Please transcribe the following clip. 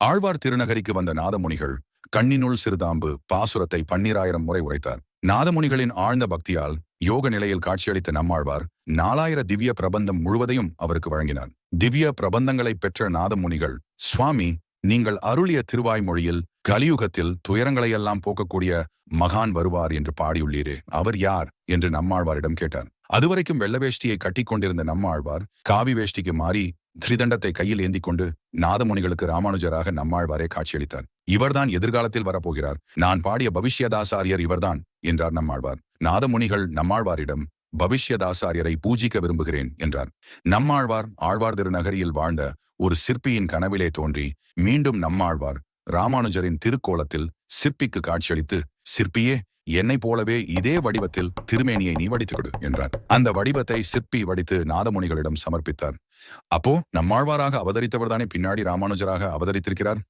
ஆழ்வார் திருநகரிக்கு வந்த நாதமுனிகள் கண்ணினுள் சிறுதாம்பு பாசுரத்தை 12,000 முறை உரைத்தார். நாதமுனிகளின் ஆழ்ந்த பக்தியால் யோக நிலையில் காட்சியளித்த நம்மாழ்வார் 4000 திவ்ய பிரபந்தம் முழுவதையும் அவருக்கு வழங்கினார். திவ்ய பிரபந்தங்களை பெற்ற நாதமுனிகள், சுவாமி, நீங்கள் அருளிய திருவாய்மொழியில் கலியுகத்தில் துயரங்களையெல்லாம் போக்கக்கூடிய மகான் வருவார் என்று பாடியுள்ளீரே, அவர் யார் என்று நம்மாழ்வாரிடம் கேட்டார். அதுவரைக்கும் வெள்ள வேஷ்டியை கட்டிக்கொண்டிருந்த நம்மாழ்வார் காவி வேஷ்டிக்கு மாறி திரிதண்டத்தை கையில் ஏந்தி கொண்டு நாதமுனிகளுக்கு ராமானுஜராக நம்மாழ்வாரே காட்சியளித்தார். இவர்தான் எதிர்காலத்தில் வரப்போகிறார். நான் பாடிய பவிஷ்யதாசாரியர் இவர்தான் என்றார் நம்மாழ்வார். நாதமுனிகள் நம்மாழ்வாரிடம், பவிஷ்யதாசாரியரை பூஜிக்க விரும்புகிறேன் என்றார். நம்மாழ்வார் ஆழ்வார் திருநகரியில் வாழ்ந்த ஒரு சிற்பியின் கனவிலே தோன்றி மீண்டும் நம்மாழ்வார் ராமானுஜரின் திருக்கோலத்தில் சிற்பிக்கு காட்சியளித்து, சிற்பியே, என்னை போலவே இதே வடிவத்தில் திருமேனியை நீ வடித்துக் கொடு என்றார். அந்த வடிவத்தை சிற்பி வடித்து நாதமுனிகளிடம் சமர்ப்பித்தார். அப்போ நம்மாழ்வாராக அவதரித்தவர் தானே பின்னாடி ராமானுஜராக அவதரித்திருக்கிறார்.